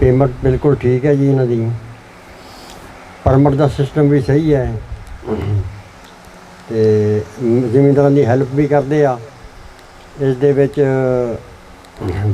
ਪੇਮੈਂਟ ਬਿਲਕੁਲ ਠੀਕ ਹੈ ਜੀ, ਇਹਨਾਂ ਦੀ ਪਰਮਿਟ ਦਾ ਸਿਸਟਮ ਵੀ ਸਹੀ ਹੈ ਤੇ ਜ਼ਿਮੀਂਦਾਰਾਂ ਦੀ ਹੈਲਪ ਵੀ ਕਰਦੇ ਆ। ਇਸ ਦੇ ਵਿੱਚ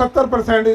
70%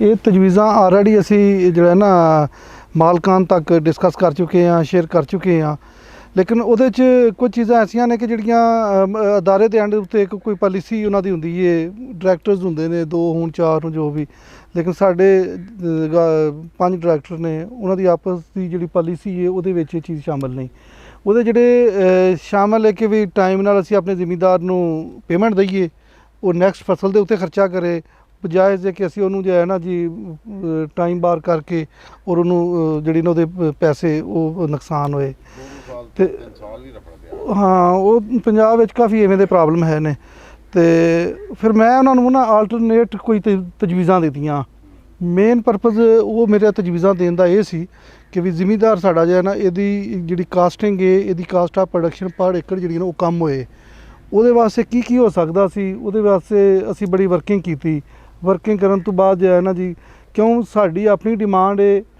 ਇਹ ਤਜਵੀਜ਼ਾਂ ਆਲਰੇਡੀ ਅਸੀਂ ਜਿਹੜਾ ਨਾ ਮਾਲਕਾਂ ਤੱਕ ਡਿਸਕਸ ਕਰ ਚੁੱਕੇ ਹਾਂ, ਸ਼ੇਅਰ ਕਰ ਚੁੱਕੇ ਹਾਂ, ਲੇਕਿਨ ਉਹਦੇ 'ਚ ਕੁਝ ਚੀਜ਼ਾਂ ਐਸੀਆਂ ਨੇ ਕਿ ਜਿਹੜੀਆਂ ਅਦਾਰੇ ਦੇ ਐਂਡ ਉੱਤੇ ਇੱਕ ਕੋਈ ਪਾਲਿਸੀ ਉਹਨਾਂ ਦੀ ਹੁੰਦੀ ਹੈ, ਡਾਇਰੈਕਟਰਸ ਹੁੰਦੇ ਨੇ 2 ਹੋਣ 4 ਹੋਣ ਜੋ ਵੀ, ਲੇਕਿਨ ਸਾਡੇ 5 ਡਾਇਰੈਕਟਰ ਨੇ, ਉਹਨਾਂ ਦੀ ਆਪਸ ਦੀ ਜਿਹੜੀ ਪਾਲਿਸੀ ਹੈ ਉਹਦੇ ਵਿੱਚ ਇਹ ਚੀਜ਼ ਸ਼ਾਮਲ ਨਹੀਂ। ਉਹਦੇ ਜਿਹੜੇ ਸ਼ਾਮਲ ਹੈ ਕਿ ਵੀ ਟਾਈਮ ਨਾਲ ਅਸੀਂ ਆਪਣੇ ਜ਼ਿਮੀਂਦਾਰ ਨੂੰ ਪੇਮੈਂਟ ਦਈਏ, ਉਹ ਨੈਕਸਟ ਫਸਲ ਦੇ ਉੱਤੇ ਖਰਚਾ ਕਰੇ, ਬਜਾਏ ਜੇ ਕਿ ਅਸੀਂ ਉਹਨੂੰ ਜੋ ਹੈ ਨਾ ਜੀ ਟਾਈਮ ਬਾਰ ਕਰਕੇ ਔਰ ਉਹਨੂੰ ਜਿਹੜੀ ਨਾ ਉਹਦੇ ਪੈਸੇ ਉਹ ਨੁਕਸਾਨ ਹੋਏ। ਤੇ ਹਾਂ, ਉਹ ਪੰਜਾਬ ਵਿੱਚ ਕਾਫੀ ਐਵੇਂ ਦੇ ਪ੍ਰੋਬਲਮ ਹੈ ਨੇ। ਤੇ ਫਿਰ ਮੈਂ ਉਹਨਾਂ ਨੂੰ ਨਾ ਆਲਟਰਨੇਟ ਕੋਈ ਤਜਵੀਜ਼ਾਂ ਦਿੱਤੀਆਂ। ਮੇਨ ਪਰਪਸ ਉਹ ਮੇਰੇ ਤਜਵੀਜ਼ਾਂ ਦੇਣ ਦਾ ਇਹ ਸੀ ਕਿ ਵੀ ਜ਼ਿਮੀਂਦਾਰ ਸਾਡਾ ਜੋ ਹੈ ਨਾ ਇਹਦੀ ਜਿਹੜੀ ਕਾਸਟਿੰਗ ਹੈ, ਇਹਦੀ ਕਾਸਟ ਆਫ ਪ੍ਰੋਡਕਸ਼ਨ ਪਰ ਏਕੜ ਜਿਹੜੀ ਨਾ ਉਹ ਕੰਮ ਹੋਏ। ਉਹਦੇ ਵਾਸਤੇ ਕੀ ਹੋ ਸਕਦਾ ਸੀ, ਉਹਦੇ ਵਾਸਤੇ ਅਸੀਂ ਬੜੀ ਵਰਕਿੰਗ ਕੀਤੀ। ਵਰਕਿੰਗ ਕਰਨ ਤੋਂ ਬਾਅਦ ਜੋ ਹੈ ਨਾ ਜੀ, ਕਿਉਂ ਸਾਡੀ ਆਪਣੀ ਡਿਮਾਂਡ ਹੈ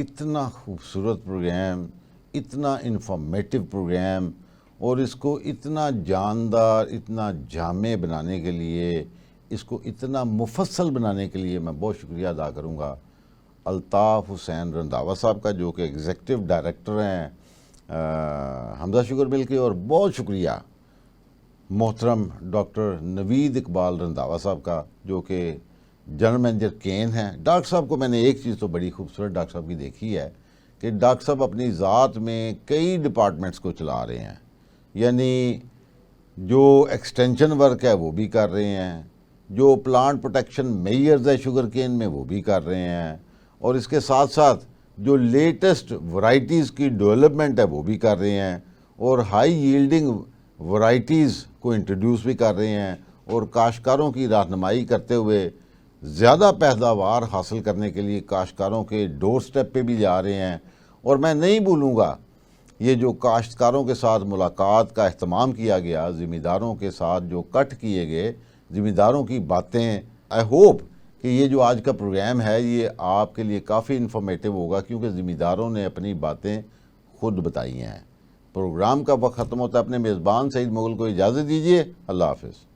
اتنا خوبصورت پروگرام، اتنا انفارمیٹیو پروگرام، اور اس کو اتنا جاندار، اتنا جامع بنانے کے لیے، اس کو اتنا مفصل بنانے کے لیے میں بہت شکریہ ادا کروں گا الطاف حسین رنداوا صاحب کا، جو کہ ایگزیکٹو ڈائریکٹر ہیں حمزہ شوگر مل کے، اور بہت شکریہ محترم ڈاکٹر نوید اقبال رنداوا صاحب کا، جو کہ جنرل مینیجر کین ہیں۔ ڈاکٹر صاحب کو میں نے ایک چیز تو بڑی خوبصورت ڈاکٹر صاحب کی دیکھی ہے کہ ڈاکٹر صاحب اپنی ذات میں کئی ڈپارٹمنٹس کو چلا رہے ہیں، یعنی جو ایکسٹینشن ورک ہے وہ بھی کر رہے ہیں، جو پلانٹ پروٹیکشن میئرز ہے شوگر کین میں وہ بھی کر رہے ہیں، اور اس کے ساتھ ساتھ جو لیٹسٹ ورائٹیز کی ڈیولپمنٹ ہے وہ بھی کر رہے ہیں، اور ہائی ییلڈنگ ورائٹیز کو انٹروڈیوس بھی کر رہے ہیں، اور کاشتکاروں کی رہنمائی کرتے ہوئے زیادہ پیداوار حاصل کرنے کے لیے کاشتکاروں کے ڈور سٹیپ پہ بھی جا رہے ہیں۔ اور میں نہیں بھولوں گا یہ جو کاشتکاروں کے ساتھ ملاقات کا اہتمام کیا گیا، ذمہ داروں کے ساتھ جو کٹ کیے گئے ذمہ داروں کی باتیں، آئی ہوپ کہ یہ جو آج کا پروگرام ہے یہ آپ کے لیے کافی انفارمیٹیو ہوگا، کیونکہ ذمہ داروں نے اپنی باتیں خود بتائی ہیں۔ پروگرام کا وقت ختم ہوتا ہے، اپنے میزبان سعید مغل کو اجازت دیجیے، اللہ حافظ۔